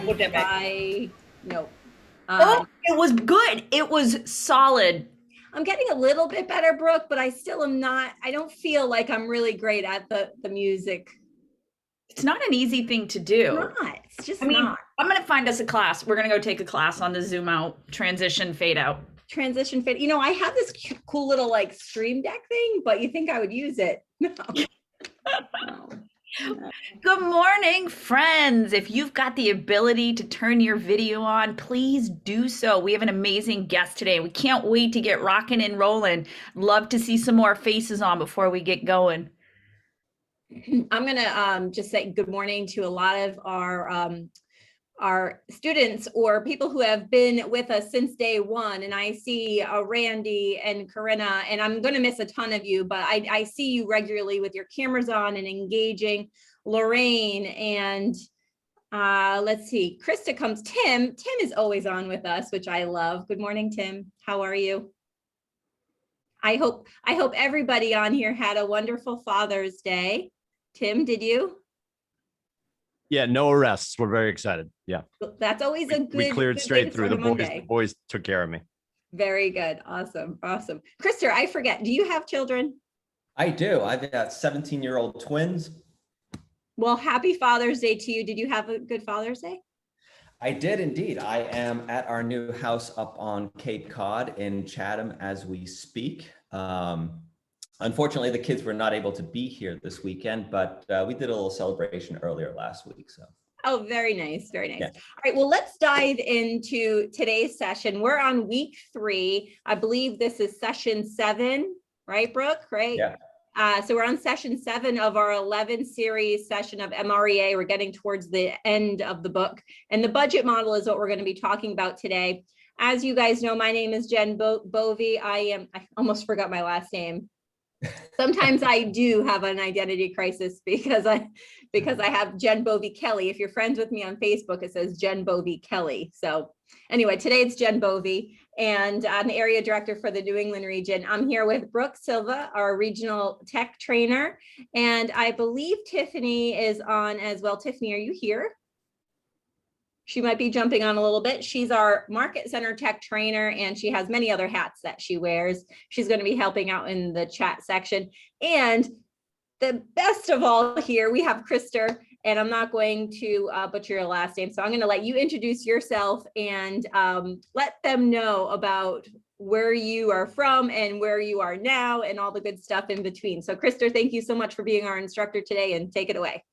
Put that back. No. Oh, it was good. It was solid. I'm getting a little bit better, Brooke, but I still am not, I don't feel like I'm really great at the music. It's not an easy thing to It's do. not. It's just I mean, not. I'm going to find us a class. We're going to go take a class on the zoom out, transition, fade out. Transition fit. You know, I have this cool little like stream deck thing, but you think I would use it? No. No. Good morning, friends. If you've got the ability to turn your video on, please do so. We have an amazing guest today. We can't wait to get rocking and rolling. Love to see some more faces on before we get going. I'm gonna just say good morning to a lot of our students or people who have been with us since day one. And I see Randy and Corinna, and I'm going to miss a ton of you, but I see you regularly with your cameras on and engaging. Lorraine and let's see, Krista comes. Tim is always on with us, which I love. Good morning, Tim. How are you? I hope everybody on here had a wonderful Father's Day. Tim, did you? Yeah, no arrests. We're very excited. Yeah. That's always a We cleared good straight through. The boys took care of me. Very good. Awesome. Krister, I forget, do you have children? I do. I've got 17-year-old twins. Well, happy Father's Day to you. Did you have a good Father's Day? I did indeed. I am at our new house up on Cape Cod in Chatham as we speak. Unfortunately, the kids were not able to be here this weekend, but we did a little celebration earlier last week. So. Oh, very nice. Very nice. Yeah. All right. Well, let's dive into today's session. We're on week 3. I believe this is session 7, right, Brooke? Right. Yeah. So we're on session 7 of our 11 series session of MREA. We're getting towards the end of the book, and the budget model is what we're going to be talking about today. As you guys know, my name is Jen Bovey. I almost forgot my last name. Sometimes I do have an identity crisis because I have Jen Bovey Kelly. If you're friends with me on Facebook, it says Jen Bovey Kelly. So anyway, today it's Jen Bovey, and I'm the area director for the New England region. I'm here with Brooke Silva, our regional tech trainer, and I believe Tiffany is on as well. Tiffany, are you here? She might be jumping on a little bit. She's our market center tech trainer, and she has many other hats that she wears. She's going to be helping out in the chat section. And the best of all here, we have Krister, and I'm not going to butcher your last name. So I'm going to let you introduce yourself and let them know about where you are from and where you are now and all the good stuff in between. So Krister, thank you so much for being our instructor today, and take it away.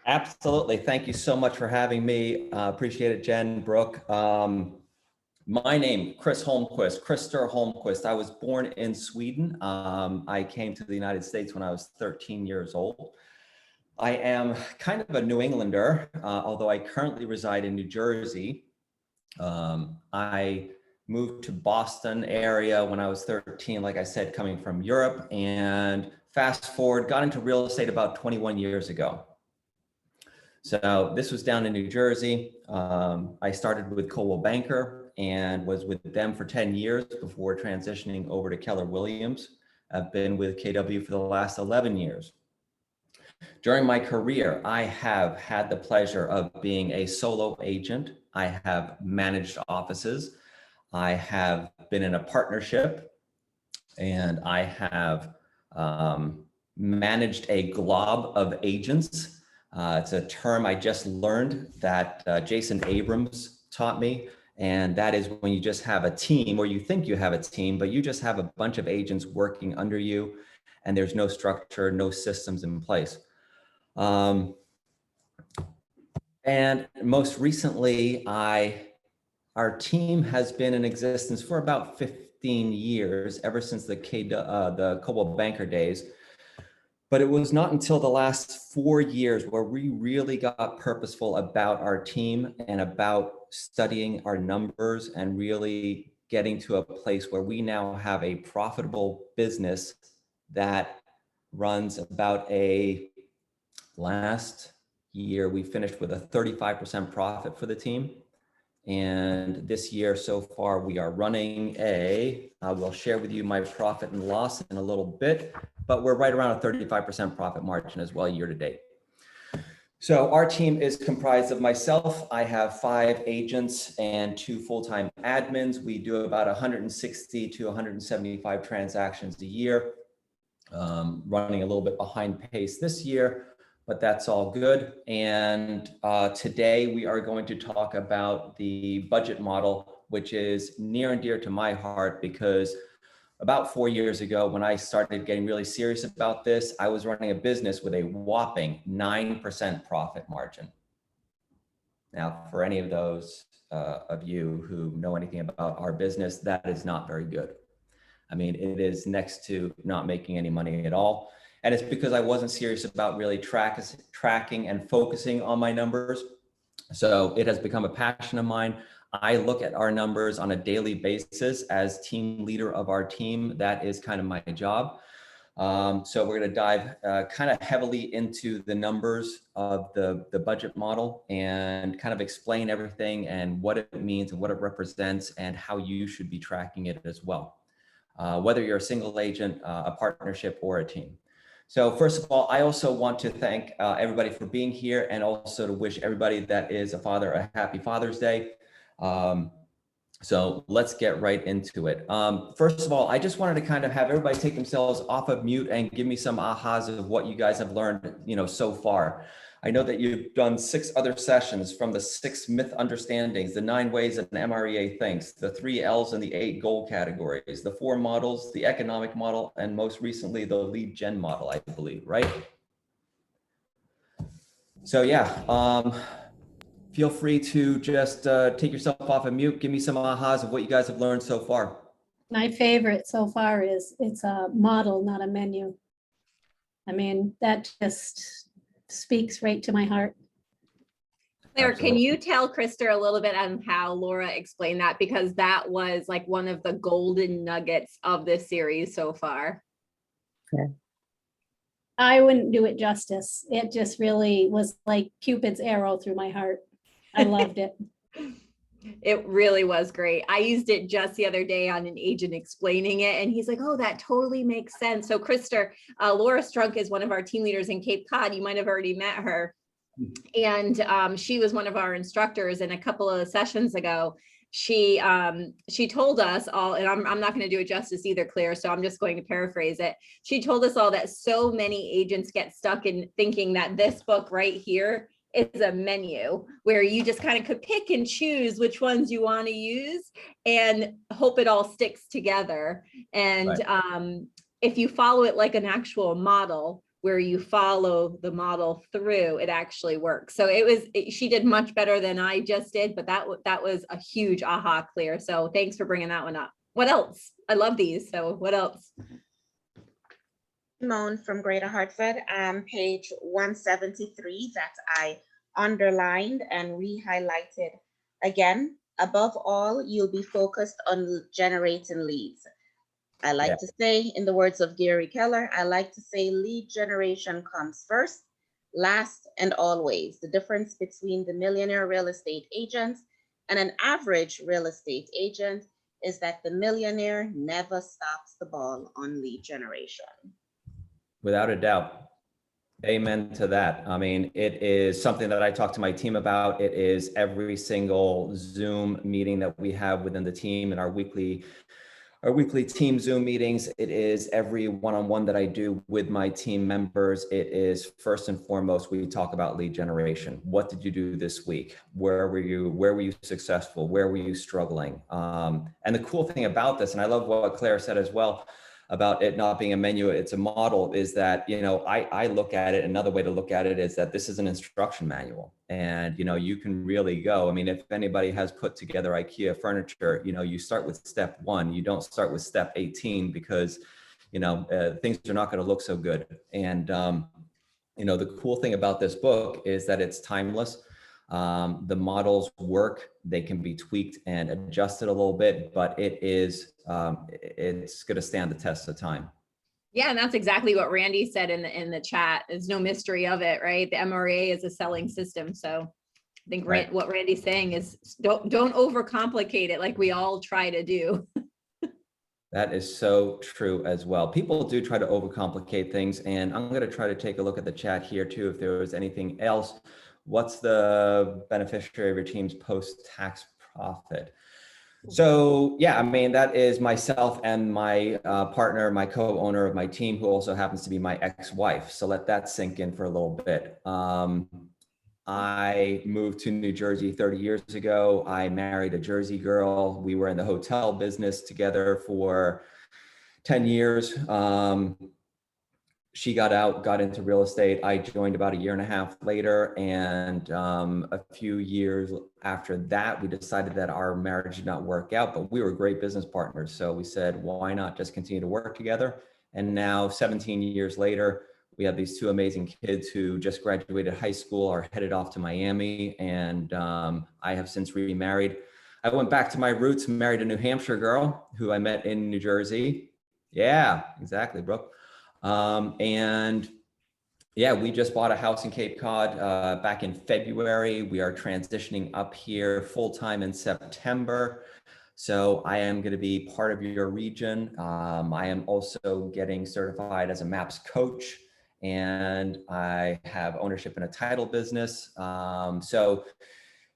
Absolutely. Thank you so much for having me. Appreciate it, Jen, Brooke. My name, Krister Holmquist. I was born in Sweden. I came to the United States when I was 13 years old. I am kind of a New Englander, although I currently reside in New Jersey. I moved to Boston area when I was 13, like I said, coming from Europe, and fast forward, got into real estate about 21 years ago. So this was down in New Jersey. I started with Coldwell Banker and was with them for 10 years before transitioning over to Keller Williams. I've been with KW for the last 11 years. During my career, I have had the pleasure of being a solo agent. I have managed offices. I have been in a partnership, and I have managed a glob of agents. It's a term I just learned that Jason Abrams taught me, and that is when you just have a team, or you think you have a team, but you just have a bunch of agents working under you, and there's no structure, no systems in place. And most recently, our team has been in existence for about 15 years, ever since the Coldwell Banker days. But it was not until the last 4 years where we really got purposeful about our team and about studying our numbers and really getting to a place where we now have a profitable business that runs about last year, we finished with a 35% profit for the team. And this year so far, we are running we'll share with you my profit and loss in a little bit, but we're right around a 35% profit margin as well year to date. So our team is comprised of myself. I have 5 agents and 2 full-time admins. We do about 160 to 175 transactions a year, running a little bit behind pace this year, but that's all good. And today we are going to talk about the budget model, which is near and dear to my heart because about 4 years ago, when I started getting really serious about this, I was running a business with a whopping 9% profit margin. Now, for any of those of you who know anything about our business, that is not very good. I mean, it is next to not making any money at all. And it's because I wasn't serious about really tracking and focusing on my numbers. So it has become a passion of mine. I look at our numbers on a daily basis as team leader of our team. That is kind of my job. So we're going to dive kind of heavily into the numbers of the budget model and kind of explain everything and what it means and what it represents and how you should be tracking it as well, whether you're a single agent, a partnership, or a team. So first of all, I also want to thank everybody for being here and also to wish everybody that is a father a happy Father's Day. So let's get right into it. First of all, I just wanted to kind of have everybody take themselves off of mute and give me some ahas of what you guys have learned, so far. I know that you've done 6 other sessions from the 6 myth understandings, the 9 ways an MREA thinks, the 3 L's and the 8 goal categories, the 4 models, the economic model, and most recently the lead gen model, I believe, right? So yeah, feel free to just take yourself off of mute. Give me some ahas of what you guys have learned so far. My favorite so far is it's a model, not a menu. I mean, that just speaks right to my heart. Claire, Absolutely. can you tell Krista a little bit on how Laura explained that? Because that was like one of the golden nuggets of this series so far. I wouldn't do it justice. It just really was like Cupid's arrow through my heart. I loved it. It really was great. I used it just the other day on an agent explaining it, and he's like, oh, that totally makes sense. So Krista, Laura Strunk is one of our team leaders in Cape Cod. You might have already met her. And she was one of our instructors, and a couple of sessions ago, she told us all, and I'm not going to do it justice either, Claire, so I'm just going to paraphrase it. She told us all that so many agents get stuck in thinking that this book right here is a menu where you just kind of could pick and choose which ones you want to use and hope it all sticks together. And Right. If you follow it like an actual model, where you follow the model through, it actually works. So she did much better than I just did, but that was a huge aha, Claire. So thanks for bringing that one up. What else? I love these. So what else? Simone from Greater Hartford, page 173 that I underlined and re-highlighted. Again, above all, you'll be focused on generating leads. I like to say, in the words of Gary Keller, I like to say lead generation comes first, last, and always. The difference between the millionaire real estate agent and an average real estate agent is that the millionaire never stops the ball on lead generation. Without a doubt. Amen to that. I mean, it is something that I talk to my team about. It is every single Zoom meeting that we have within the team and our weekly team Zoom meetings. It is every one-on-one that I do with my team members. It is first and foremost, we talk about lead generation. What did you do this week? Where were you successful? Where were you struggling? And the cool thing about this, and I love what Claire said as well, about it not being a menu, it's a model, is that, I look at it, another way to look at it is that this is an instruction manual, and, you can really go. I mean, if anybody has put together IKEA furniture, you start with step 1, you don't start with step 18 because, things are not going to look so good. And, the cool thing about this book is that it's timeless. The models work, they can be tweaked and adjusted a little bit, but it's going to stand the test of time. Yeah, and that's exactly what Randy said in the chat. There's no mystery of it, right? The MREA is a selling system. So I think Right. what Randy's saying is don't overcomplicate it like we all try to do. That is so true as well. People do try to overcomplicate things, and I'm going to try to take a look at the chat here too if there was anything else. What's the beneficiary of your team's post-tax profit? So yeah, I mean, that is myself and my partner, my co-owner of my team, who also happens to be my ex-wife. So let that sink in for a little bit. I moved to New Jersey 30 years ago. I married a Jersey girl. We were in the hotel business together for 10 years. She got out, got into real estate. I joined about a year and a half later. And a few years after that, we decided that our marriage did not work out, but we were great business partners. So we said, why not just continue to work together? And now 17 years later, we have these two amazing kids who just graduated high school, are headed off to Miami, and I have since remarried. I went back to my roots, married a New Hampshire girl who I met in New Jersey. Yeah, exactly, Brooke. And yeah, we just bought a house in Cape Cod back in February. We are transitioning up here full-time in September. So I am going to be part of your region. I am also getting certified as a MAPS coach, and I have ownership in a title business. So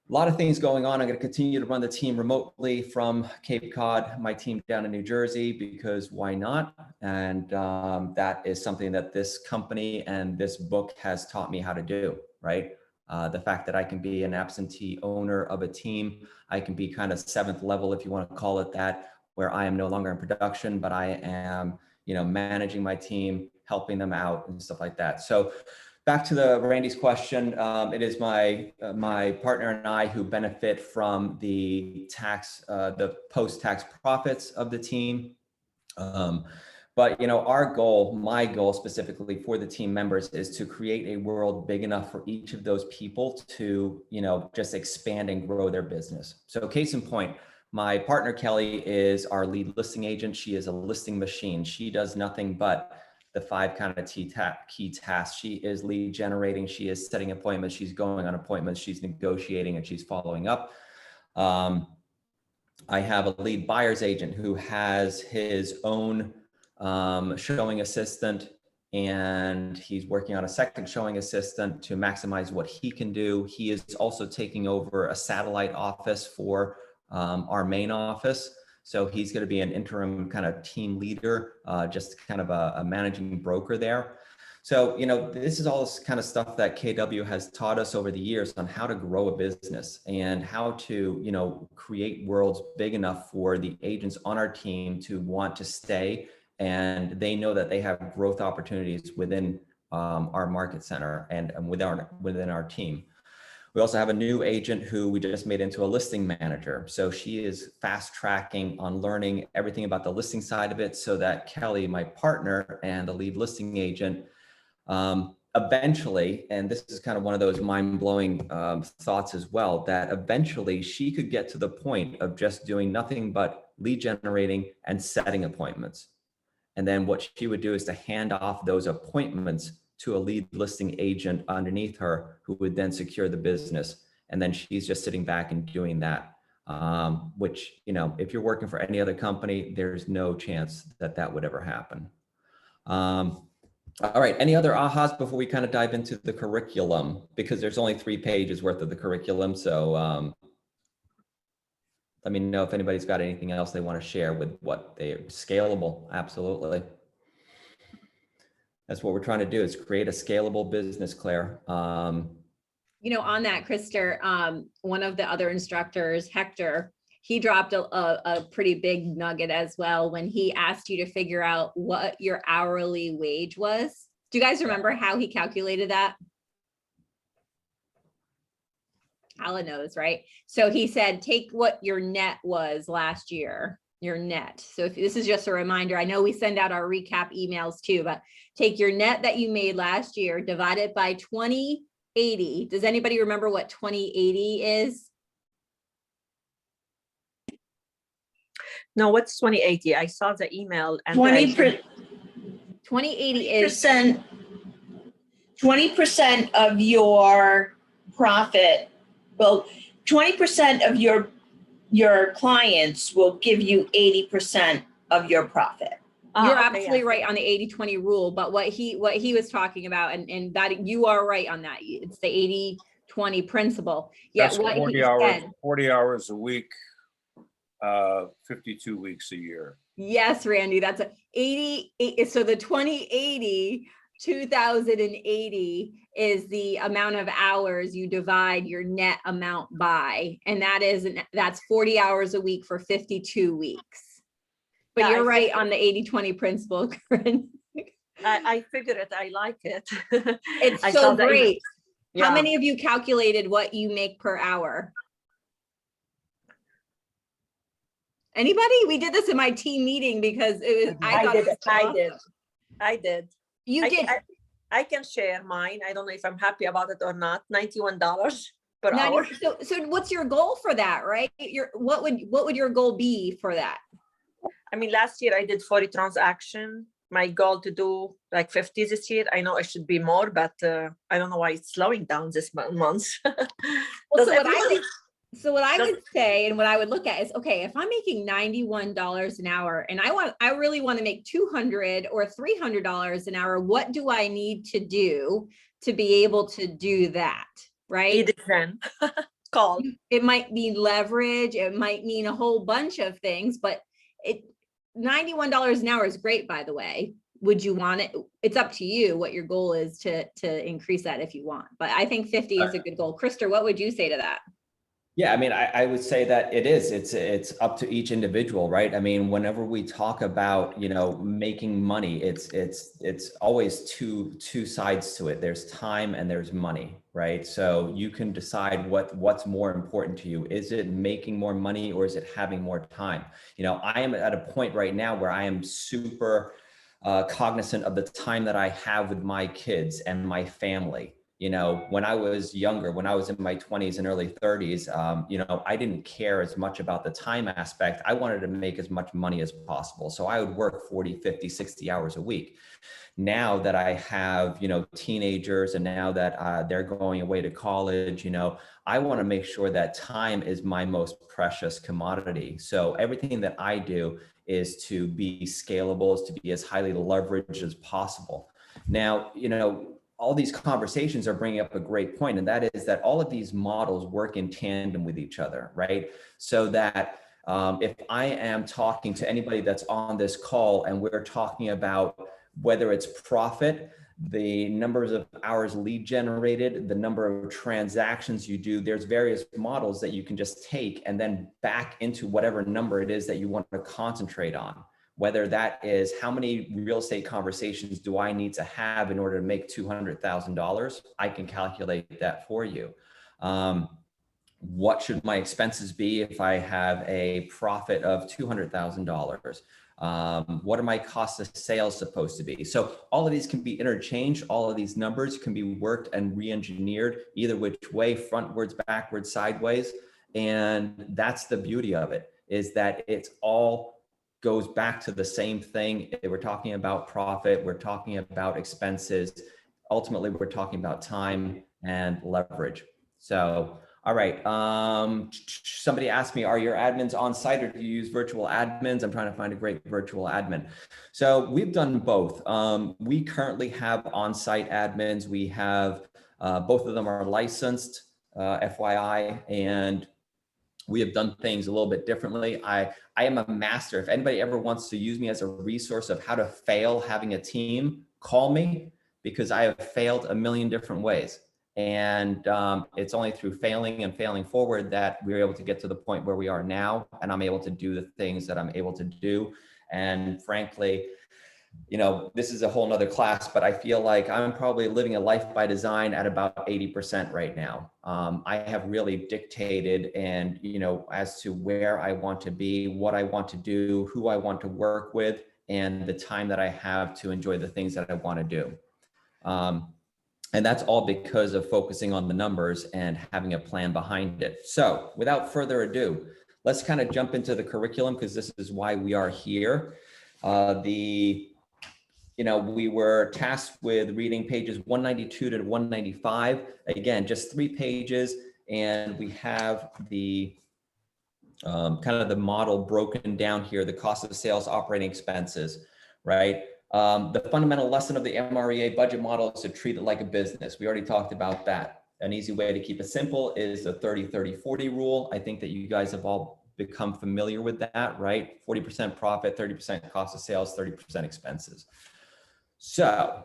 a lot of things going on. I'm going to continue to run the team remotely from Cape Cod, my team down in New Jersey, because why not? And that is something that this company and this book has taught me how to do, right? The fact that I can be an absentee owner of a team, I can be kind of seventh level, if you want to call it that, where I am no longer in production, but I am, managing my team, helping them out and stuff like that. So back to Randy's question, it is my partner and I who benefit from the post-tax profits of the team. But our goal, my goal specifically for the team members, is to create a world big enough for each of those people to, just expand and grow their business. So case in point, my partner Kelly is our lead listing agent. She is a listing machine. She does nothing but the 5 kind of key tasks. She is lead generating. She is setting appointments. She's going on appointments. She's negotiating, and she's following up. I have a lead buyer's agent who has his own showing assistant, and he's working on a second showing assistant to maximize what he can do. He is also taking over a satellite office for our main office. So he's going to be an interim kind of team leader, just kind of a managing broker there. So, this is all this kind of stuff that KW has taught us over the years on how to grow a business and how to, create worlds big enough for the agents on our team to want to stay. And they know that they have growth opportunities within our market center and within our team. We also have a new agent who we just made into a listing manager. So she is fast tracking on learning everything about the listing side of it, so that Kelly, my partner and the lead listing agent, eventually, and this is kind of one of those mind-blowing thoughts as well, that eventually she could get to the point of just doing nothing but lead generating and setting appointments. And then what she would do is to hand off those appointments to a lead listing agent underneath her, who would then secure the business. And then she's just sitting back and doing that, which, if you're working for any other company, there's no chance that that would ever happen. All right, any other ahas before we kind of dive into the curriculum? Because there's only 3 pages worth of the curriculum. So let me know if anybody's got anything else they want to share with what they're scalable. Absolutely. That's what we're trying to do, is create a scalable business, Claire. On that, Krister, one of the other instructors, Hector, he dropped a pretty big nugget as well when he asked you to figure out what your hourly wage was. Do you guys remember how he calculated that? Alan knows, right? So he said, take what your net was last year, your net. So if this is just a reminder, I know we send out our recap emails too, but take your net that you made last year, divide it by 2080. Does anybody remember what 2080 is? No, what's 2080? I saw the email and 2080 is 20% of your profit Well, 20% of your clients will give you 80% of your profit. You're okay, absolutely yeah. right on the 80-20 rule, but what he was talking about, and that you are right on that. It's the 80-20 principle. Yeah, That's what 40 he hours, said. 40 hours a week, 52 weeks a year. Yes, Randy, that's a 80. So the 2080, 2080 is the amount of hours you divide your net amount by, and that's 40 hours a week for 52 weeks. But Yeah, you're right on the 80-20 principle, Corinne. I figure it, I like it. It's I so saw the email. great. How Yeah. many of you calculated what you make per hour? Anybody? We did this in my team meeting because it was, I thought it was so awesome. I did. You I, did. I can share mine. I don't know if I'm happy about it or not. $91 per 90 hour. So what's your goal for that, right? What would your goal be for that? I mean, last year I did 40 transactions. My goal to do like 50 this year. I know I should be more, but I don't know why it's slowing down this month. Well, so what I would say and what I would look at is, okay, if I'm making $91 an hour and I really want to make $200 or $300 an hour, what do I need to do to be able to do that? Right? Call. It might mean leverage. It might mean a whole bunch of things, but $91 an hour is great, by the way. Would you want it? It's up to you what your goal is to increase that if you want. But I think 50 is a good goal. Krista, what would you say to that? Yeah, I mean, I would say that it is. It's up to each individual, right? I mean, whenever we talk about, making money, it's always two sides to it. There's time and there's money, right? So you can decide what's more important to you. Is it making more money or is it having more time? I am at a point right now where I am super cognizant of the time that I have with my kids and my family. When I was younger, when I was in my 20s and early 30s, I didn't care as much about the time aspect. I wanted to make as much money as possible. So I would work 40, 50, 60 hours a week. Now that I have, teenagers and now that they're going away to college, I want to make sure that time is my most precious commodity. So everything that I do is to be scalable, is to be as highly leveraged as possible. Now, all these conversations are bringing up a great point, and that is that all of these models work in tandem with each other, right? So that if I am talking to anybody that's on this call and we're talking about whether it's profit, the numbers of hours lead generated, the number of transactions you do, there's various models that you can just take and then back into whatever number it is that you want to concentrate on. Whether that is how many real estate conversations do I need to have in order to make $200,000, I can calculate that for you. What should my expenses be if I have a profit of $200,000? What are my costs of sales supposed to be? So all of these can be interchanged. All of these numbers can be worked and re-engineered either which way, frontwards, backwards, sideways. And that's the beauty of it, is that it's all goes back to the same thing. We're talking about profit. We're talking about expenses. Ultimately, we're talking about time and leverage. So, all right. Somebody asked me, are your admins on site or do you use virtual admins? I'm trying to find a great virtual admin. So we've done both. We currently have on-site admins. We have, both of them are licensed, FYI, and we have done things a little bit differently. I am a master. If anybody ever wants to use me as a resource of how to fail having a team, call me, because I have failed a million different ways. And it's only through failing and failing forward that we're able to get to the point where we are now. And I'm able to do the things that I'm able to do. And frankly, this is a whole nother class, but I feel like I'm probably living a life by design at about 80% right now. I have really dictated and, as to where I want to be, what I want to do, who I want to work with, and the time that I have to enjoy the things that I want to do. And that's all because of focusing on the numbers and having a plan behind it. So without further ado, let's kind of jump into the curriculum, because this is why we are here. We were tasked with reading pages 192 to 195. Again, just 3 pages. and we have the kind of the model broken down here, the cost of sales, operating expenses, right? The fundamental lesson of the MREA budget model is to treat it like a business. We already talked about that. An easy way to keep it simple is the 30-30-40 rule. I think that you guys have all become familiar with that, right? 40% profit, 30% cost of sales, 30% expenses. So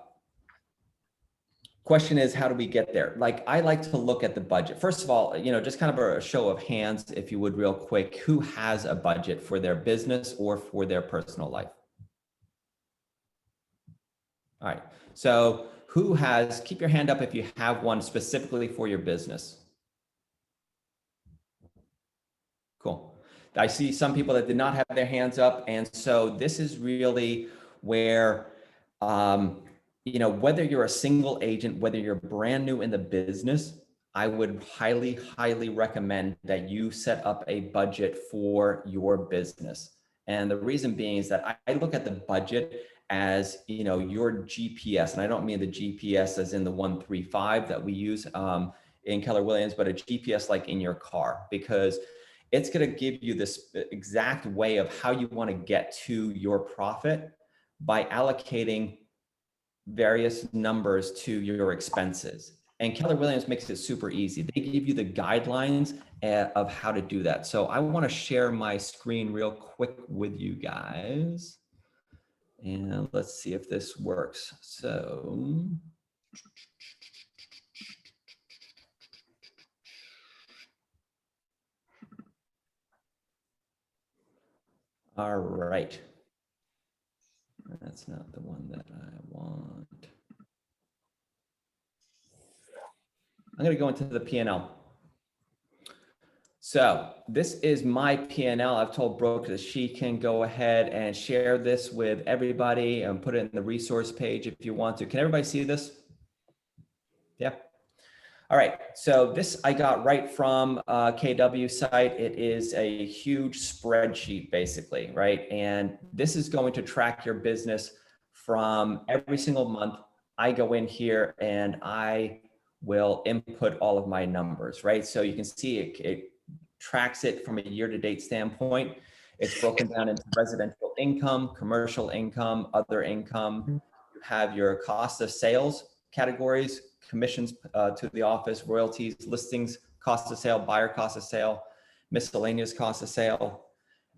question is, how do we get there? Like, I like to look at the budget. First of all, just kind of a show of hands, if you would, real quick, who has a budget for their business or for their personal life? All right, so who has, keep your hand up if you have one specifically for your business. Cool. I see some people that did not have their hands up. And so this is really where, whether you're a single agent, whether you're brand new in the business, I would highly, highly recommend that you set up a budget for your business. And the reason being is that I look at the budget as, your GPS, and I don't mean the GPS as in the 135 that we use in Keller Williams, but a GPS like in your car, because it's going to give you this exact way of how you want to get to your profit by allocating various numbers to your expenses. And Keller Williams makes it super easy. They give you the guidelines of how to do that. So I want to share my screen real quick with you guys. And let's see if this works. So all right. That's not the one that I want. I'm going to go into the P&L. So this is my P&L. I've told Brooke that she can go ahead and share this with everybody and put it in the resource page if you want to. Can everybody see this? Yeah. All right. So this I got right from KW site. It is a huge spreadsheet basically, right? And this is going to track your business from every single month. I go in here and I will input all of my numbers, right? So you can see it tracks it from a year-to-date standpoint. It's broken down into residential income, commercial income, other income. You have your cost of sales categories, commissions to the office, royalties, listings, cost of sale, buyer cost of sale, miscellaneous cost of sale,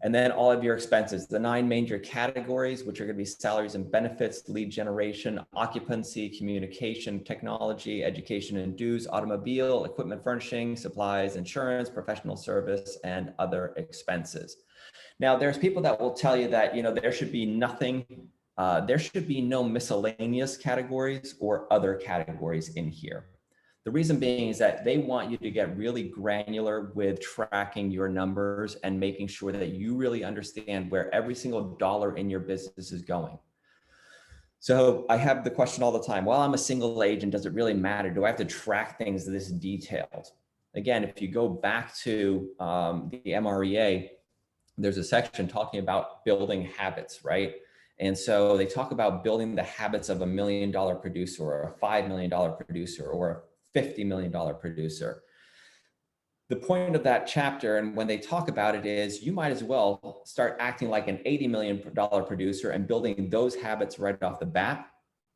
and then all of your expenses, the 9 major categories, which are going to be salaries and benefits, lead generation, occupancy, communication, technology, education and dues, automobile, equipment furnishing, supplies, insurance, professional service, and other expenses. Now, there's people that will tell you that, there should be nothing, there should be no miscellaneous categories or other categories in here. The reason being is that they want you to get really granular with tracking your numbers and making sure that you really understand where every single dollar in your business is going. So I have the question all the time, well, I'm a single agent, does it really matter? Do I have to track things this detailed? Again, if you go back to the MREA, there's a section talking about building habits, right? And so they talk about building the habits of $1 million producer or a $5 million producer or a $50 million producer. The point of that chapter, and when they talk about it, is you might as well start acting like an $80 million producer and building those habits right off the bat,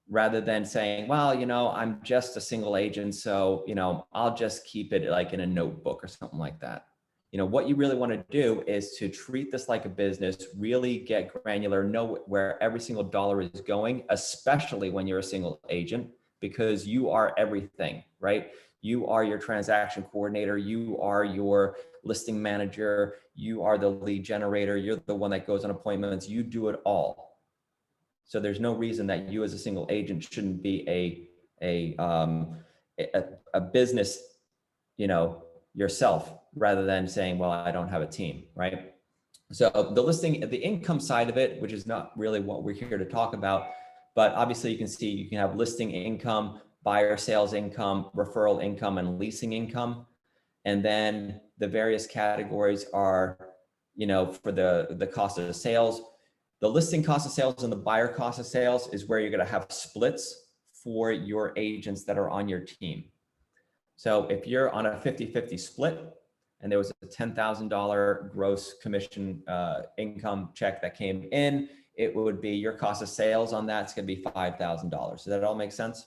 rather than saying, well, I'm just a single agent, so, I'll just keep it like in a notebook or something like that. What you really want to do is to treat this like a business, really get granular, know where every single dollar is going, especially when you're a single agent, because you are everything, right? You are your transaction coordinator. You are your listing manager. You are the lead generator. You're the one that goes on appointments. You do it all. So there's no reason that you as a single agent shouldn't be a business, yourself, rather than saying, well, I don't have a team, right? So the listing, the income side of it, which is not really what we're here to talk about, but obviously you can see you can have listing income, buyer sales income, referral income, and leasing income. And then the various categories are, for the cost of sales. The listing cost of sales and the buyer cost of sales is where you're going to have splits for your agents that are on your team. So if you're on a 50-50 split and there was a $10,000 gross commission income check that came in, it would be your cost of sales on that's going to be $5,000. Does that all make sense?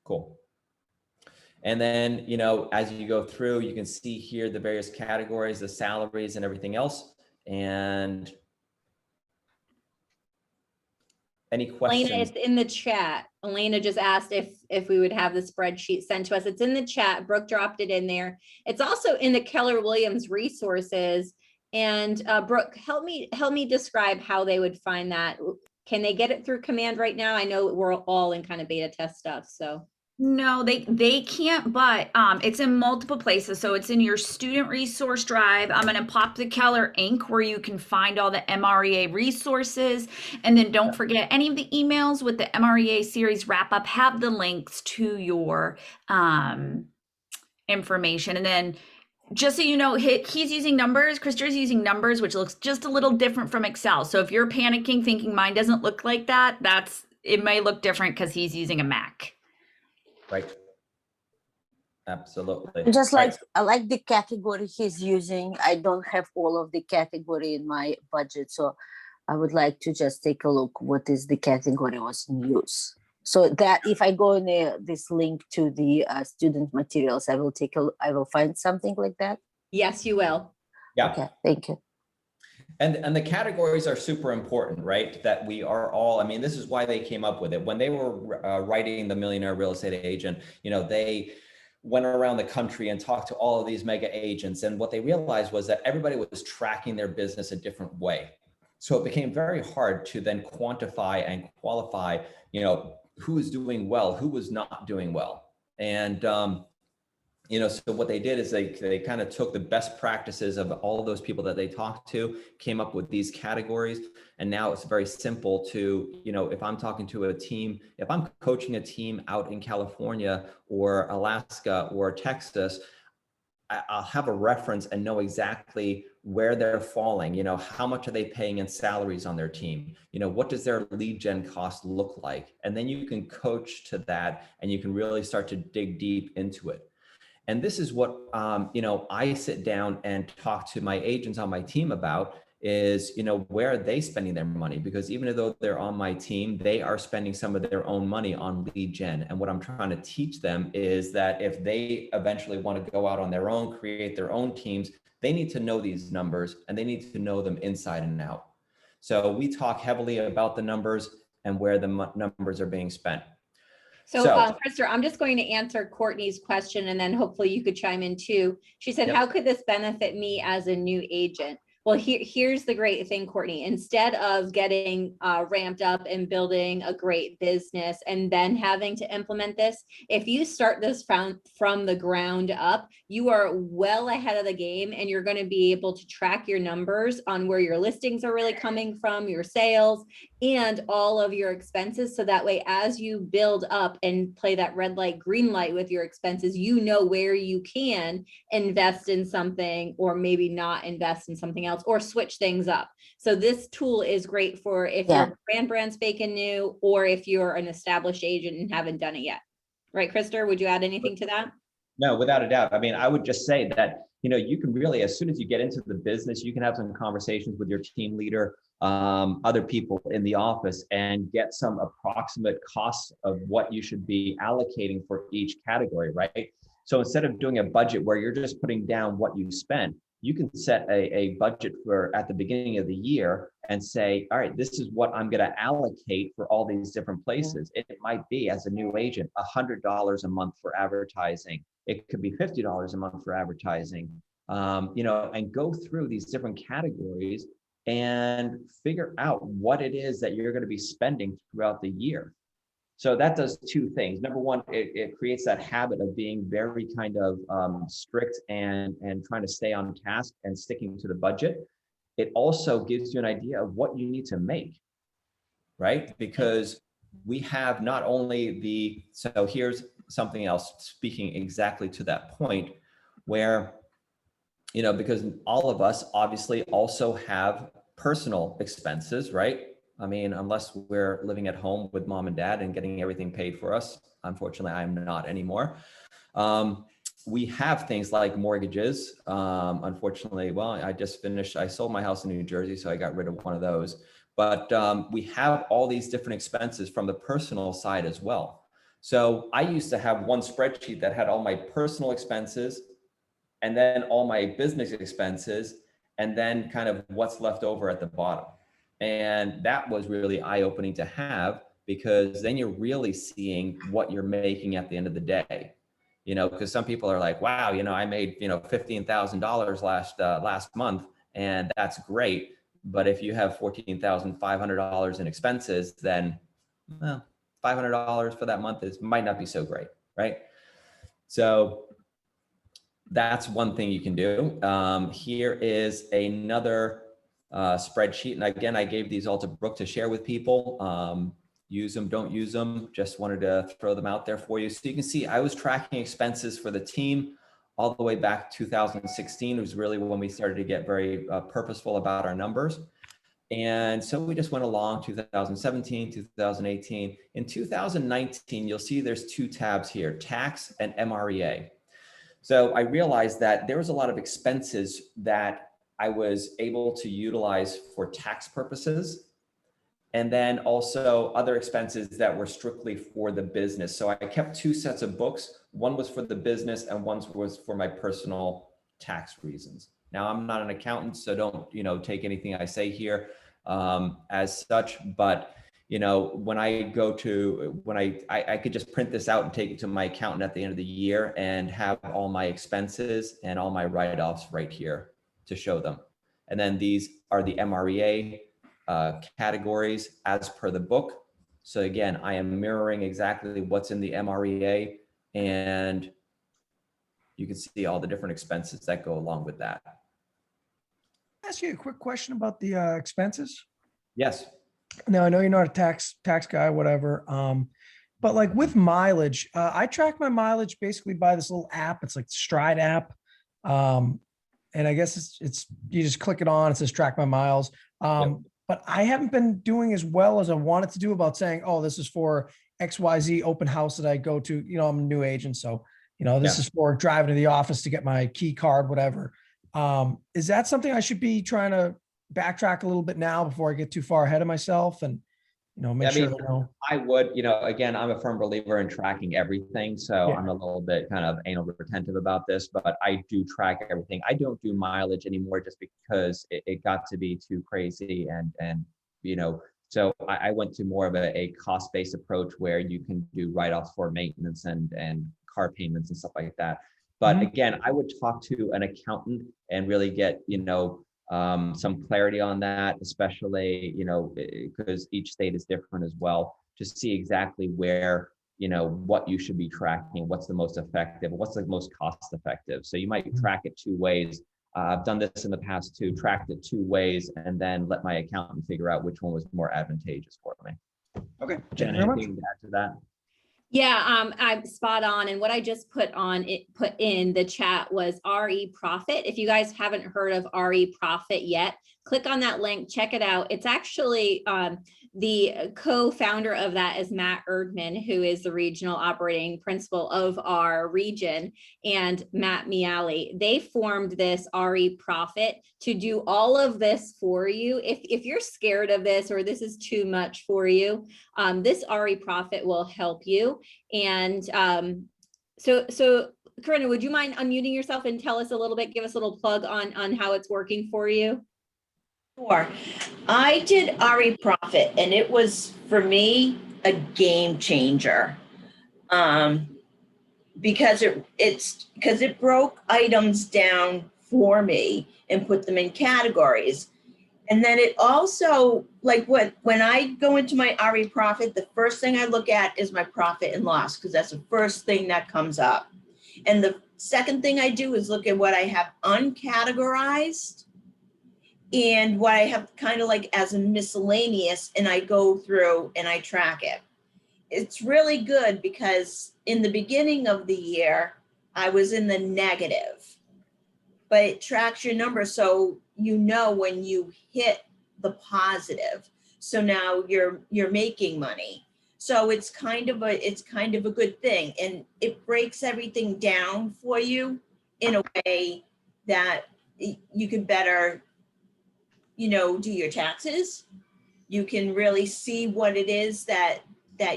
Cool. And then, you know, as you go through, you can see here the various categories, the salaries and everything else. And any questions? Elena, it's in the chat. Elena just asked if we would have the spreadsheet sent to us. It's in the chat. Brooke dropped it in there. It's also in the Keller Williams resources. And Brooke, help me describe how they would find that. Can they get it through command right now? I know we're all in kind of beta test stuff, so. No, they can't, but it's in multiple places. So it's in your student resource drive. I'm going to pop the Keller Inc. where you can find all the MREA resources. And then don't forget, any of the emails with the MREA series wrap up have the links to your information. And then just so you know, he's using numbers, Krister's using numbers, which looks just a little different from Excel. So if you're panicking thinking mine doesn't look like that, it may look different because he's using a Mac. Right. Absolutely. Just like, Right. I like the category he's using. I don't have all of the category in my budget. So I would like to just take a look what is the category was in use. So that if I go in this link to the student materials, I will find something like that. Yes, you will. Yeah. Okay, thank you. And the categories are super important, right? That we are all, I mean, this is why they came up with it. When they were writing The Millionaire Real Estate Agent, you know, they went around the country and talked to all of these mega agents. And what they realized was that everybody was tracking their business a different way. So it became very hard to then quantify and qualify, you know, who was doing well, who was not doing well. And, you know, so what they did is they kind of took the best practices of all of those people that they talked to, came up with these categories. And now it's very simple to, you know, if I'm talking to a team, if I'm coaching a team out in California or Alaska or Texas, I'll have a reference and know exactly where they're falling. You know, how much are they paying in salaries on their team? You know, what does their lead gen cost look like? And then you can coach to that and you can really start to dig deep into it. And this is what, you know, I sit down and talk to my agents on my team about is, you know, where are they spending their money? Because even though they're on my team, they are spending some of their own money on lead gen. And what I'm trying to teach them is that if they eventually want to go out on their own, create their own teams, they need to know these numbers and they need to know them inside and out. So we talk heavily about the numbers and where the numbers are being spent. So, Krister, I'm just going to answer Courtney's question and then hopefully you could chime in too. She said, how could this benefit me as a new agent? Well, here's the great thing, Courtney. Instead of getting ramped up and building a great business and then having to implement this, if you start this from the ground up, you are well ahead of the game and you're going to be able to track your numbers on where your listings are really coming from, your sales, and all of your expenses. So that way, as you build up and play that red light, green light with your expenses, you know where you can invest in something or maybe not invest in something else or switch things up. So this tool is great for if you're brand spanking new or if you're an established agent and haven't done it yet. Right, Krister, would you add anything to that? No, without a doubt. I mean, I would just say that, you know, you can really, as soon as you get into the business, you can have some conversations with your team leader, other people in the office, and get some approximate costs of what you should be allocating for each category, right? So instead of doing a budget where you're just putting down what you spent, you can set a budget for at the beginning of the year and say, all right, this is what I'm going to allocate for all these different places. It might be, as a new agent, $100 a month for advertising. It could be $50 a month for advertising, you know, and go through these different categories and figure out what it is that you're going to be spending throughout the year. So that does two things. Number one, it creates that habit of being very kind of strict and trying to stay on task and sticking to the budget. It also gives you an idea of what you need to make, right? Because we have not only so here's something else speaking exactly to that point where, you know, because all of us obviously also have personal expenses, right? I mean, unless we're living at home with mom and dad and getting everything paid for us. Unfortunately, I'm not anymore. We have things like mortgages. Unfortunately, well, I sold my house in New Jersey, so I got rid of one of those. But we have all these different expenses from the personal side as well. So I used to have one spreadsheet that had all my personal expenses and then all my business expenses, and then kind of what's left over at the bottom. And that was really eye-opening to have, because then you're really seeing what you're making at the end of the day. You know, because some people are like, wow, you know, I made, you know, $15,000 last month, and that's great. But if you have $14,500 in expenses, then, well, $500 for that month might not be so great, right? So that's one thing you can do. Here is another spreadsheet. And again, I gave these all to Brooke to share with people. Use them, don't use them. Just wanted to throw them out there for you. So you can see I was tracking expenses for the team all the way back 2016. It was really when we started to get very purposeful about our numbers. And so we just went along 2017, 2018. In 2019, you'll see there's two tabs here, tax and MREA. So I realized that there was a lot of expenses that I was able to utilize for tax purposes, and then also other expenses that were strictly for the business. So I kept two sets of books. One was for the business and one was for my personal tax reasons. Now, I'm not an accountant, so don't, you know, take anything I say here as such, but you know, when I go to, I could just print this out and take it to my accountant at the end of the year and have all my expenses and all my write-offs right here to show them. And then these are the MREA categories as per the book. So again, I am mirroring exactly what's in the MREA, and you can see all the different expenses that go along with that. Ask you a quick question about the expenses. Yes. Now, I know you're not a tax guy, whatever. But like with mileage, I track my mileage basically by this little app. It's like the Stride app. And I guess it's you just click it on, it says track my miles. Yep. But I haven't been doing as well as I wanted to do about saying, oh, this is for XYZ open house that I go to. You know, I'm a new agent. So, you know, this is for driving to the office to get my key card, whatever. Is that something I should be trying to backtrack a little bit now before I get too far ahead of myself and, you know, make sure I know? I would, you know, again, I'm a firm believer in tracking everything. So I'm a little bit kind of anal retentive about this, but I do track everything. I don't do mileage anymore just because it got to be too crazy. And, you know, so I went to more of a cost-based approach where you can do write-offs for maintenance and car payments and stuff like that. But again, I would talk to an accountant and really get, you know, some clarity on that, especially, you know, because each state is different as well, to see exactly where, you know, what you should be tracking, what's the most effective, what's the most cost effective. So you might track it two ways. I've done this in the past too, tracked it two ways, and then let my accountant figure out which one was more advantageous for me. Okay. Jen, anything to add to that? Yeah, I'm spot on. And what I just put in the chat was RE Profit. If you guys haven't heard of RE Profit yet, click on that link, check it out. It's actually the co-founder of that is Matt Erdman, who is the regional operating principal of our region, and Matt Miali. They formed this RE Profit to do all of this for you. If you're scared of this or this is too much for you, this RE Profit will help you. And so Corinna, would you mind unmuting yourself and tell us a little bit, give us a little plug on how it's working for you? Sure. I did RE Profit, and it was, for me, a game changer. Because it broke items down for me and put them in categories. And then it also, like when I go into my RE Profit, the first thing I look at is my profit and loss, because that's the first thing that comes up. And the second thing I do is look at what I have uncategorized and what I have kind of like as a miscellaneous, and I go through and I track it. It's really good because in the beginning of the year, I was in the negative, but it tracks your numbers so you know when you hit the positive. So now you're making money. So it's kind of a good thing, and it breaks everything down for you in a way that you can better, do your taxes. You can really see what it is that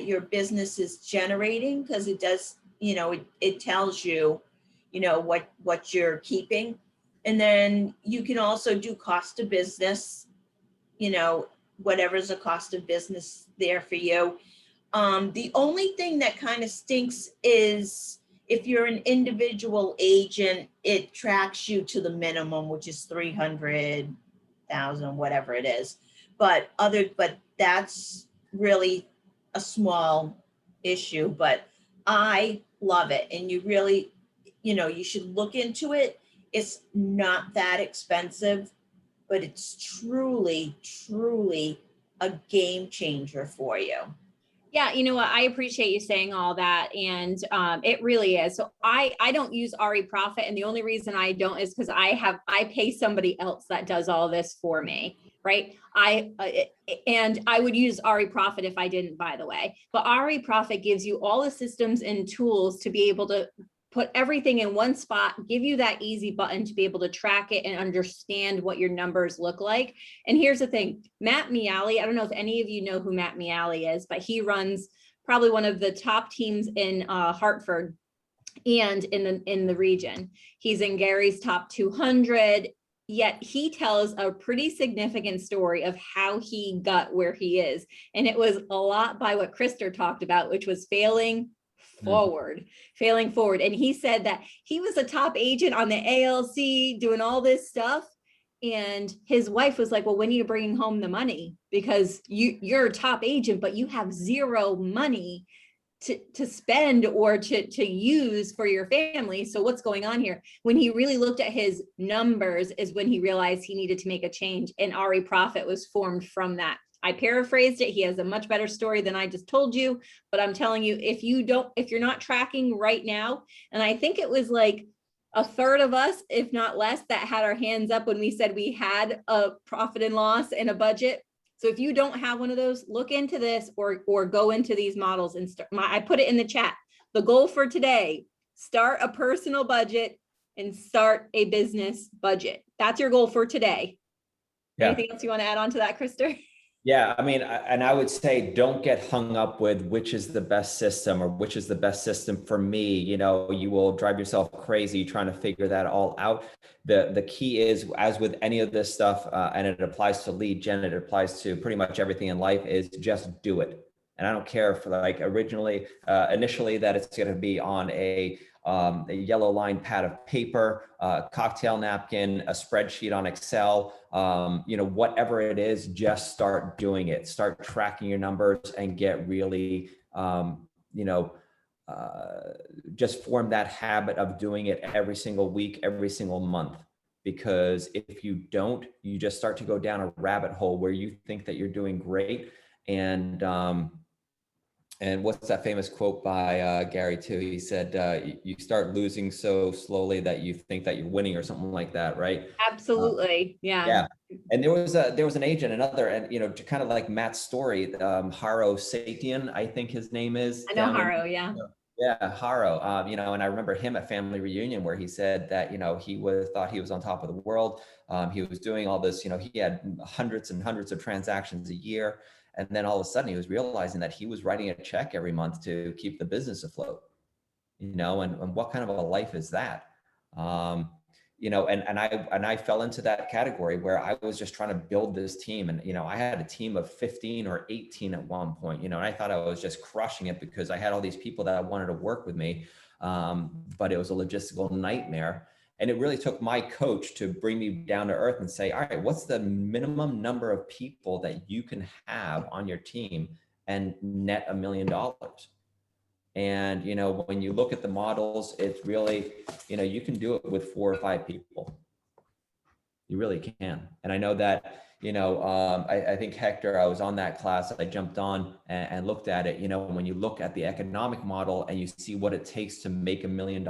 your business is generating, because it does, it tells you, what you're keeping. And then you can also do cost of business, whatever's the cost of business there for you. The only thing that kind of stinks is if you're an individual agent, it tracks you to the minimum, which is 300,000, whatever it is. But that's really a small issue, but I love it. And you really, you should look into it. It's not that expensive, but it's truly, truly a game changer for you. Yeah, you know what? I appreciate you saying all that. And it really is. So I don't use RE Profit. And the only reason I don't is because I pay somebody else that does all this for me. Right. And I would use RE Profit if I didn't, by the way. But RE Profit gives you all the systems and tools to be able to put everything in one spot, give you that easy button to be able to track it and understand what your numbers look like. And here's the thing, Matt Miali, I don't know if any of you know who Matt Miali is, but he runs probably one of the top teams in Hartford and in the region. He's in Gary's top 200, yet he tells a pretty significant story of how he got where he is. And it was a lot by what Krister talked about, which was failing forward. And he said that he was a top agent on the ALC doing all this stuff. And his wife was like, well, when are you bringing home the money? Because you're a top agent, but you have zero money to spend or to use for your family. So what's going on here? When he really looked at his numbers is when he realized he needed to make a change, and RE Profit was formed from that. I paraphrased it. He has a much better story than I just told you, but I'm telling you, if you're not tracking right now, and I think it was like a third of us, if not less, that had our hands up when we said we had a profit and loss and a budget. So if you don't have one of those, look into this or go into these models and start. I put it in the chat. The goal for today, start a personal budget and start a business budget. That's your goal for today. Yeah. Anything else you want to add on to that, Krister? Yeah, I mean, and I would say don't get hung up with which is the best system or which is the best system for me. You will drive yourself crazy trying to figure that all out. The key is, as with any of this stuff, and it applies to lead gen, it applies to pretty much everything in life, is just do it. And I don't care for initially that it's going to be on a yellow line pad of paper, a cocktail napkin, a spreadsheet on Excel, whatever it is, just start doing it. Start tracking your numbers and get really, just form that habit of doing it every single week, every single month. Because if you don't, you just start to go down a rabbit hole where you think that you're doing great. And what's that famous quote by Gary too? He said, you start losing so slowly that you think that you're winning or something like that, right? Absolutely. Yeah. And there was an agent, and to kind of like Matt's story, Haro Satian, I think his name is. I know Haro, yeah. Yeah, Haro, and I remember him at family reunion where he said that, he thought he was on top of the world. He was doing all this, he had hundreds and hundreds of transactions a year. And then all of a sudden he was realizing that he was writing a check every month to keep the business afloat, and what kind of a life is that? And I fell into that category where I was just trying to build this team. And, I had a team of 15 or 18 at one point, and I thought I was just crushing it because I had all these people that wanted to work with me. But it was a logistical nightmare. And it really took my coach to bring me down to earth and say, all right, what's the minimum number of people that you can have on your team and net $1 million? And, when you look at the models, it's really, you can do it with 4 or 5 people. You really can. And I know that, I think Hector, I was on that class, I jumped on and looked at it, when you look at the economic model and you see what it takes to make $1 million,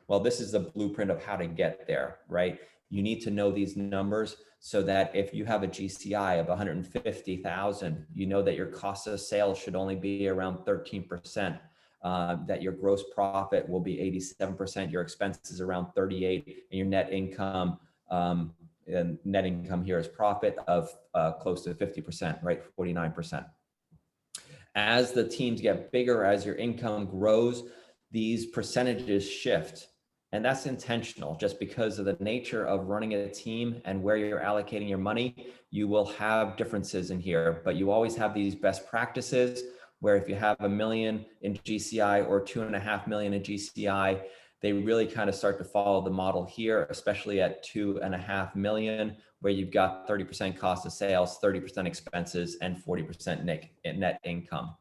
well, this is the blueprint of how to get there, right? You need to know these numbers so that if you have a GCI of 150,000, you know that your cost of sales should only be around 13%, that your gross profit will be 87%, your expenses around 38, and your net income, and net income here is profit of close to 50%, right? 49%. As the teams get bigger, as your income grows, these percentages shift. And that's intentional, just because of the nature of running a team and where you're allocating your money. You will have differences in here, but you always have these best practices where if you have $1 million in GCI or $2.5 million in GCI, they really kind of start to follow the model here, especially at $2.5 million, where you've got 30% cost of sales, 30% expenses, and 40% net income.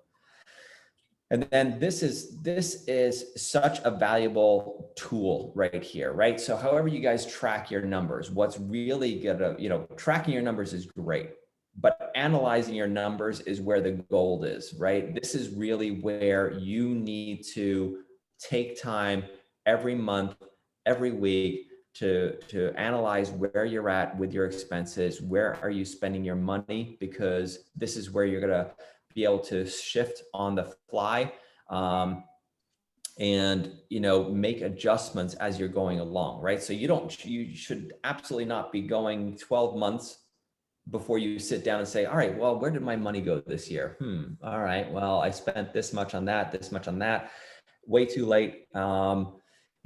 And then this is such a valuable tool right here, right? So however you guys track your numbers, what's really gonna, tracking your numbers is great, but analyzing your numbers is where the gold is, right? This is really where you need to take time every month, every week to analyze where you're at with your expenses. Where are you spending your money? Because this is where you're gonna be able to shift on the fly, and make adjustments as you're going along, right? So you should absolutely not be going 12 months before you sit down and say, all right, well, where did my money go this year? All right, well, I spent this much on that, this much on that. Way too late.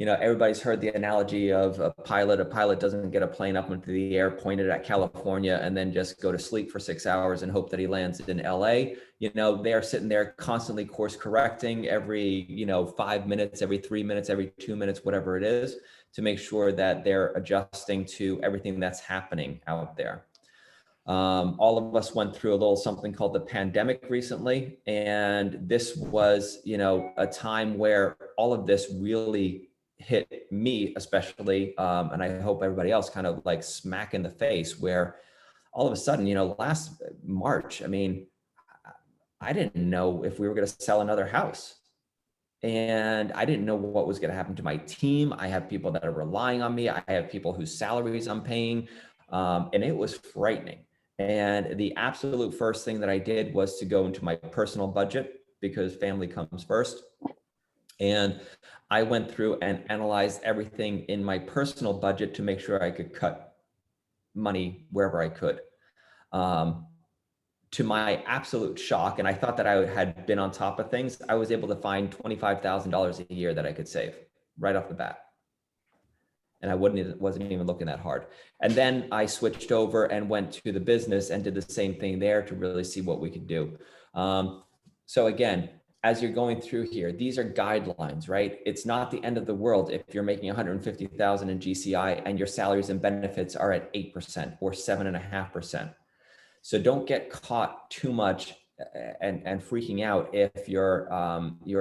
Everybody's heard the analogy of a pilot. A pilot doesn't get a plane up into the air, pointed at California, and then just go to sleep for 6 hours and hope that he lands in LA. They're sitting there constantly course correcting every, 5 minutes, every 3 minutes, every 2 minutes, whatever it is, to make sure that they're adjusting to everything that's happening out there. All of us went through a little something called the pandemic recently. And this was, a time where all of this really hit me especially, and I hope everybody else, kind of like smack in the face, where all of a sudden, last March, I didn't know if we were going to sell another house. And I didn't know what was going to happen to my team. I have people that are relying on me. I have people whose salaries I'm paying. And it was frightening. And the absolute first thing that I did was to go into my personal budget, because family comes first. And I went through and analyzed everything in my personal budget to make sure I could cut money wherever I could. To my absolute shock, and I thought that I had been on top of things, I was able to find $25,000 a year that I could save right off the bat. And I wasn't even looking that hard. And then I switched over and went to the business and did the same thing there to really see what we could do. So again, as you're going through here, these are guidelines, right? It's not the end of the world if you're making 150,000 in GCI and your salaries and benefits are at 8% or 7.5%. So don't get caught too much and freaking out if your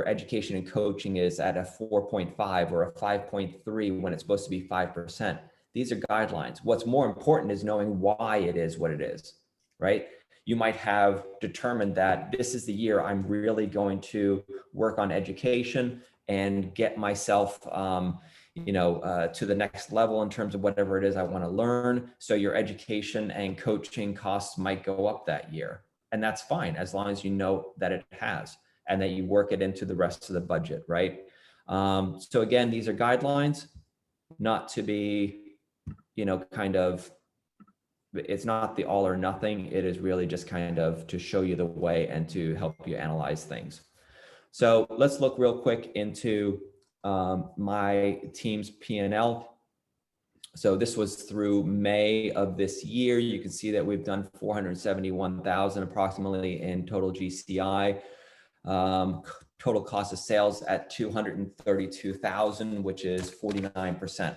education and coaching is at a 4.5 or a 5.3 when it's supposed to be 5%. These are guidelines. What's more important is knowing why it is what it is, right? You might have determined that this is the year I'm really going to work on education and get myself to the next level in terms of whatever it is I want to learn. So your education and coaching costs might go up that year. And that's fine, as long as you know that it has and that you work it into the rest of the budget, right? So again, these are guidelines, not to be, it's not the all or nothing. It is really just kind of to show you the way and to help you analyze things. So let's look real quick into my team's P&L. So this was through May of this year. You can see that we've done 471,000 approximately in total GCI. Total cost of sales at 232,000, which is 49%.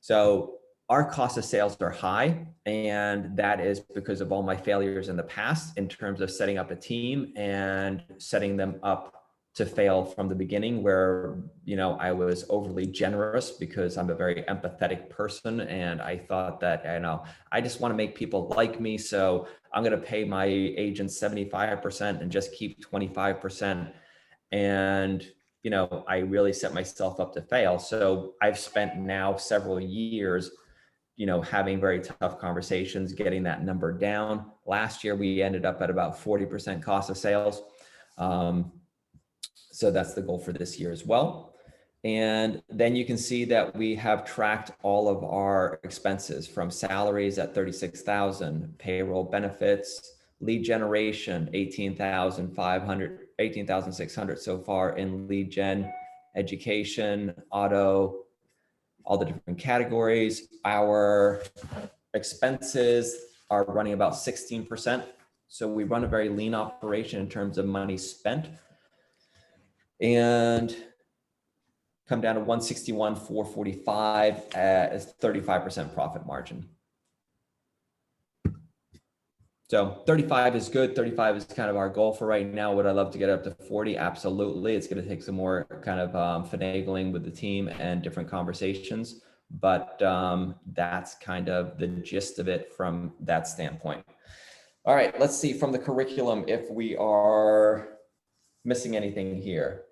So our cost of sales are high, and that is because of all my failures in the past in terms of setting up a team and setting them up to fail from the beginning, where, I was overly generous because I'm a very empathetic person. And I thought that, I just want to make people like me. So I'm going to pay my agents 75% and just keep 25%. And, I really set myself up to fail. So I've spent now several years having very tough conversations, getting that number down. Last year, we ended up at about 40% cost of sales. So that's the goal for this year as well. And then you can see that we have tracked all of our expenses, from salaries at 36,000, payroll, benefits, lead generation, 18,600 so far in lead gen, education, auto, all the different categories. Our expenses are running about 16%. So we run a very lean operation in terms of money spent. And come down to 161,445 as 35% profit margin. So 35 is good. 35 is kind of our goal for right now. Would I love to get up to 40? Absolutely. It's going to take some more kind of finagling with the team and different conversations, but that's kind of the gist of it from that standpoint. All right, let's see from the curriculum if we are missing anything here.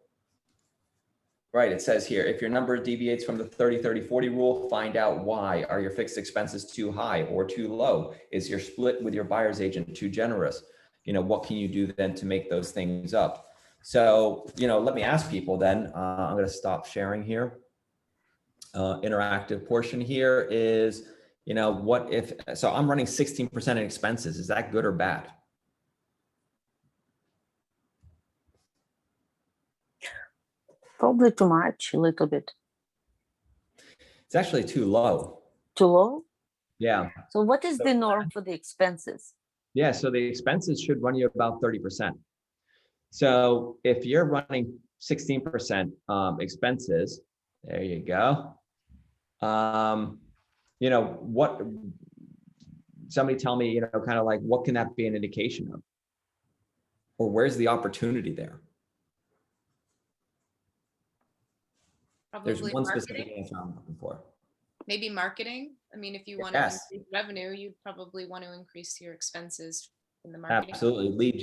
Right, it says here, if your number deviates from the 30-30-40 rule, find out why. Are your fixed expenses too high or too low? Is your split with your buyer's agent too generous? What can you do then to make those things up? So, let me ask people then. I'm going to stop sharing here. Interactive portion here is, what if, so I'm running 16% in expenses. Is that good or bad? Probably too much, a little bit. It's actually too low. Too low? Yeah. So what is the norm for the expenses? Yeah, so the expenses should run you about 30%. So if you're running 16% expenses, there you go. What, somebody tell me, kind of like, what can that be an indication of? Or where's the opportunity there? There's Probably one marketing. specific answer I'm looking for. Maybe marketing. I mean, if you want Yes. to increase revenue, you'd probably want to increase your expenses in the marketing. Absolutely. Lead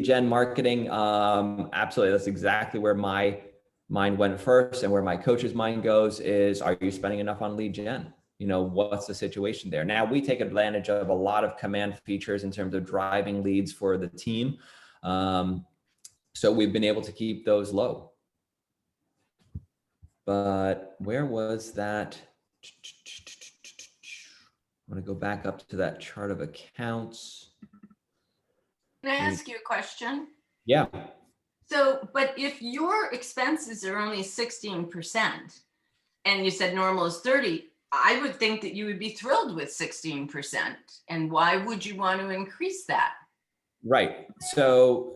gen marketing. Absolutely. That's exactly where my mind went first, and where my coach's mind goes is, are you spending enough on lead gen? What's the situation there? Now, we take advantage of a lot of command features in terms of driving leads for the team. So we've been able to keep those low. But where was that? I'm going to go back up to that chart of accounts. Can I ask you a question? Yeah. So, but if your expenses are only 16% and you said normal is 30, I would think that you would be thrilled with 16%. And why would you want to increase that? Right. So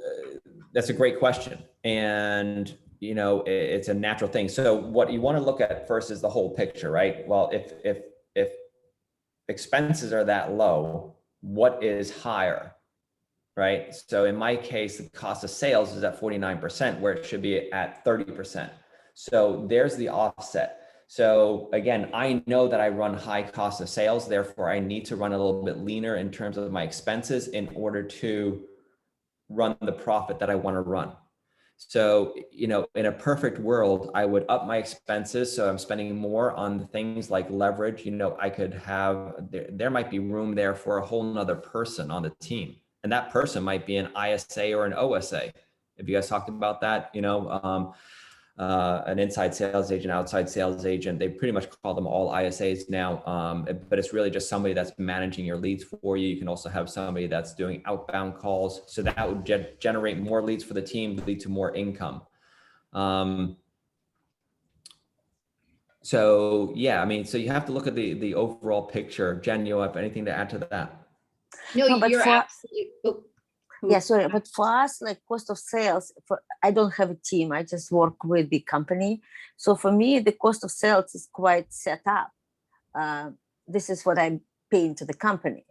that's a great question. And, it's a natural thing. So what you want to look at first is the whole picture, right? Well, if expenses are that low, what is higher? Right? So in my case, the cost of sales is at 49%, where it should be at 30%. So there's the offset. So again, I know that I run high cost of sales, therefore I need to run a little bit leaner in terms of my expenses in order to run the profit that I want to run. So, in a perfect world, I would up my expenses. So I'm spending more on the things like leverage. I could have, there might be room there for a whole nother person on the team. And that person might be an ISA or an OSA. If you guys talked about that, an inside sales agent, outside sales agent, they pretty much call them all ISAs now. But it's really just somebody that's managing your leads for you. You can also have somebody that's doing outbound calls. So that would generate more leads for the team, lead to more income. So yeah, I mean, so you have to look at the overall picture. Jen, you have anything to add to that? No, No, but you're for- absolutely. Yeah, sorry, but for us, like cost of sales, I don't have a team. I just work with the company. So for me, the cost of sales is quite set up. This is what I'm paying to the company.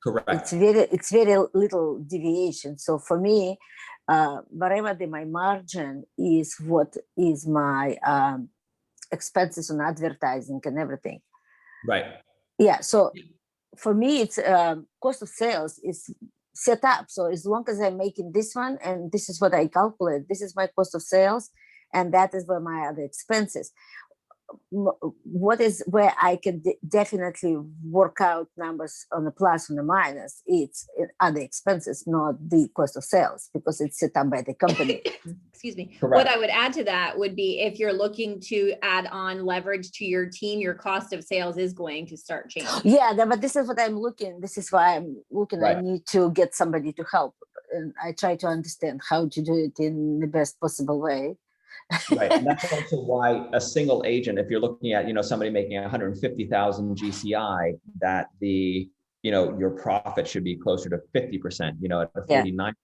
Correct. It's very little deviation. So for me, whatever my margin is, what is my expenses on advertising and everything. Right. Yeah. So for me, it's cost of sales is set up. So as long as I'm making this one, and this is what I calculate, this is my cost of sales, and that is where my other expenses. what is where I can definitely work out numbers on the plus and the minus. It's other expenses, not the cost of sales, because it's set up by the company. Excuse me. Correct. What I would add to that would be if you're looking to add on leverage to your team, your cost of sales is going to start changing. Yeah, but this is what I'm looking. This is why I'm looking. Right. I need to get somebody to help, and I try to understand how to do it in the best possible way. Right. And that's also why a single agent, if you're looking at, somebody making 150,000 GCI, that your profit should be closer to 50%, at a 49%,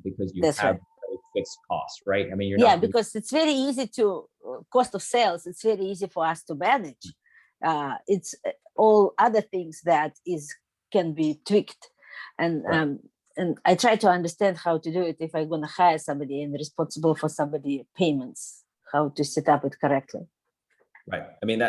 because you That's have right. fixed costs, right? I mean, you're Yeah, not. because it's very easy to cost of sales. It's very easy for us to manage. It's all other things that can be tweaked, and Right. And I try to understand how to do it if I'm going to hire somebody and responsible for somebody payments, how to set up it correctly. Right. I mean,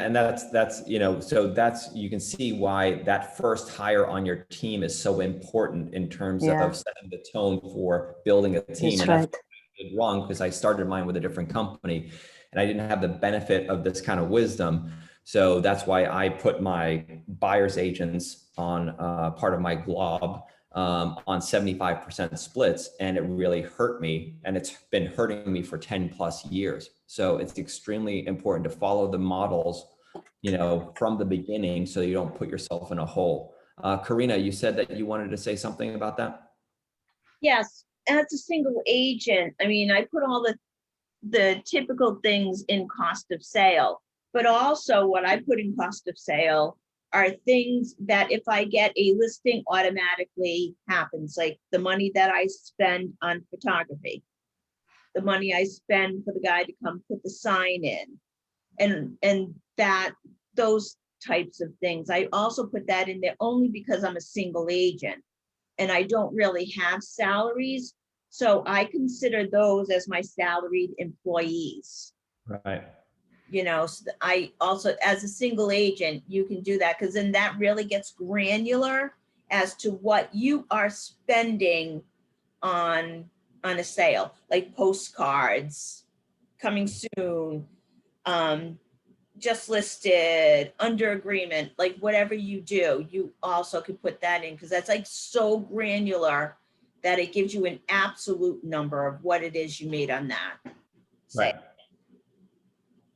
you can see why that first hire on your team is so important in terms of setting the tone for building a team. That's and right. that's what I did wrong, because I started mine with a different company and I didn't have the benefit of this kind of wisdom. So that's why I put my buyer's agents on part of my glob on 75% splits, and it really hurt me, and it's been hurting me for 10 plus years. So it's extremely important to follow the models, from the beginning, so you don't put yourself in a hole. Karina, you said that you wanted to say something about that? Yes, as a single agent, I mean, I put all the typical things in cost of sale, but also what I put in cost of sale are things that if I get a listing automatically happens, like the money that I spend on photography, the money I spend for the guy to come put the sign in, and those types of things. I also put that in there only because I'm a single agent and I don't really have salaries. So I consider those as my salaried employees. Right. So I also, as a single agent, you can do that, because then that really gets granular as to what you are spending on a sale, like postcards, coming soon, just listed, under agreement, like whatever you do, you also could put that in, because that's like so granular that it gives you an absolute number of what it is you made on that. Right.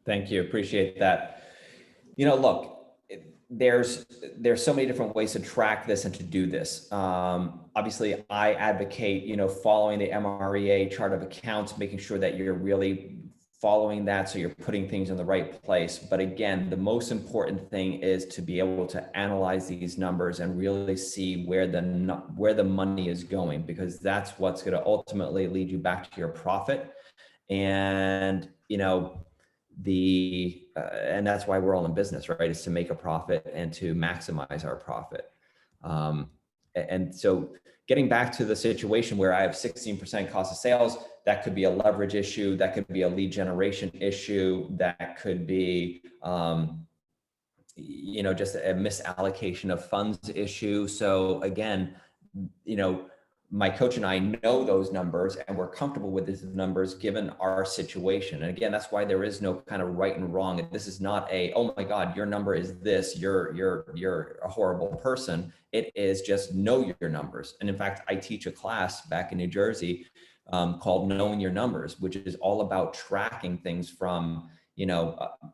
Thank you. Appreciate that. Look, there's so many different ways to track this and to do this. Obviously, I advocate, following the MREA chart of accounts, making sure that you're really following that, so you're putting things in the right place. But again, the most important thing is to be able to analyze these numbers and really see where the money is going, because that's what's going to ultimately lead you back to your profit. And and that's why we're all in business, right? Is to make a profit and to maximize our profit. And so getting back to the situation where I have 16% cost of sales, that could be a leverage issue, that could be a lead generation issue, that could be, just a misallocation of funds issue. So again, my coach and I know those numbers, and we're comfortable with these numbers given our situation. And again, that's why there is no kind of right and wrong. This is not oh my God, your number is this, you're a horrible person. It is just know your numbers. And in fact, I teach a class back in New Jersey called Knowing Your Numbers, which is all about tracking things from,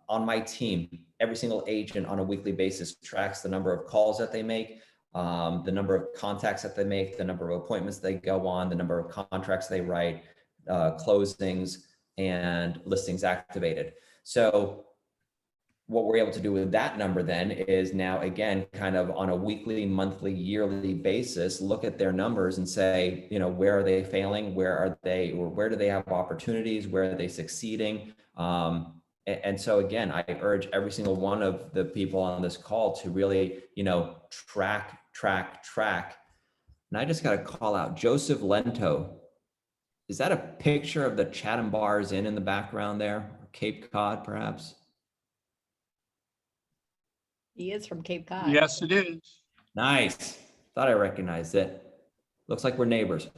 on my team, every single agent on a weekly basis tracks the number of calls that they make, the number of contacts that they make, the number of appointments they go on, the number of contracts they write, closings, and listings activated. So what we're able to do with that number then is now, again, kind of on a weekly, monthly, yearly basis, look at their numbers and say, where are they failing? Where do they have opportunities? Where are they succeeding? And so again, I urge every single one of the people on this call to really, track. And I just got to call out Joseph Lento. Is that a picture of the Chatham Bars Inn in the background there? Or Cape Cod, perhaps? He is from Cape Cod. Yes, it is. Nice. Thought I recognized it. Looks like we're neighbors.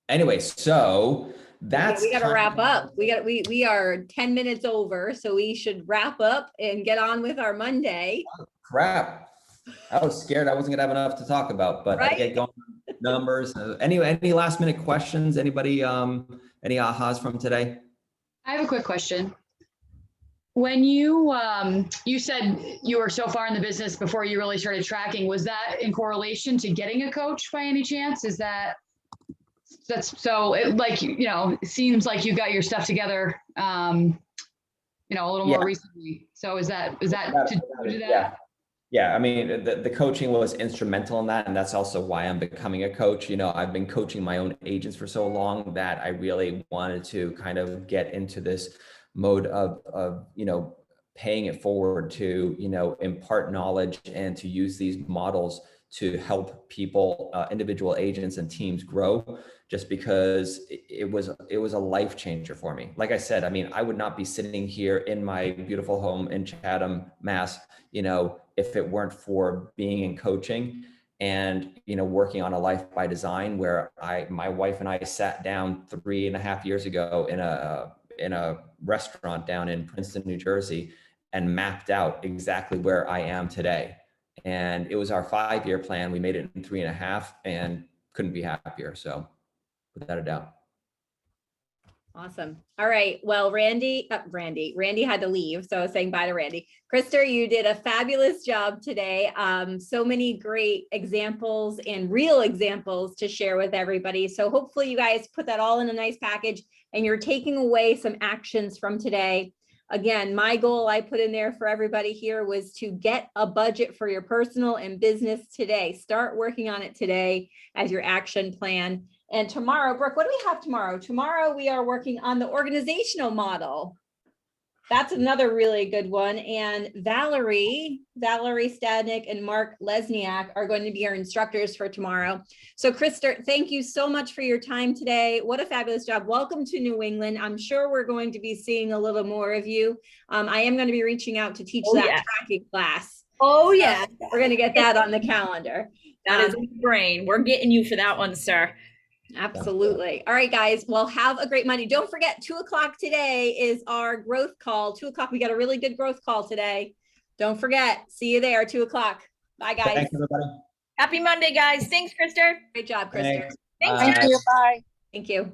Anyway, so that's We got to kind wrap of- up. We are 10 minutes over, so we should wrap up and get on with our Monday. Crap. I was scared I wasn't gonna have enough to talk about, but I Right? get going on numbers. Any last minute questions? Anybody, any ahas from today? I have a quick question. When you you said you were so far in the business before you really started tracking, was that in correlation to getting a coach by any chance? That's so it, like, you know, it seems like you got your stuff together, you know, a little more recently. So is that to do that? Yeah. Yeah, I mean, the coaching was instrumental in that, and that's also why I'm becoming a coach. You know, I've been coaching my own agents for so long that I really wanted to kind of get into this mode of you know, paying it forward to, you know, impart knowledge and to use these models to help people, individual agents and teams grow, just because it was a life changer for me. Like I said, I mean, I would not be sitting here in my beautiful home in Chatham, Mass, you know, if it weren't for being in coaching and, you know, working on a life by design, where my wife and I sat down 3.5 years ago in a restaurant down in Princeton, New Jersey, and mapped out exactly where I am today. And it was our 5-year plan. We made it in 3.5 and couldn't be happier. So without a doubt. Awesome. All right. Well, Randy had to leave. So I was saying bye to Randy. Krister, you did a fabulous job today. So many great examples and real examples to share with everybody. So hopefully you guys put that all in a nice package and you're taking away some actions from today. Again, my goal I put in there for everybody here was to get a budget for your personal and business today. Start working on it today as your action plan. And tomorrow, Brooke, what do we have tomorrow? Tomorrow we are working on the organizational model. That's another really good one. And Valerie Stadnick and Mark Lesniak are going to be our instructors for tomorrow. So Krister, thank you so much for your time today. What a fabulous job. Welcome to New England. I'm sure we're going to be seeing a little more of you. I am going to be reaching out to teach tracking class. Oh yeah. We're going to get that on the calendar. That is in the brain. We're getting you for that one, sir. Absolutely. All right, guys. Well, have a great Monday. Don't forget, 2:00 today is our growth call. 2:00. We got a really good growth call today. Don't forget. See you there, 2:00. Bye, guys. Thanks, everybody. Happy Monday, guys. Thanks, Krister. Great job, Krister. Thanks, Bye. Jen. Bye. Thank you.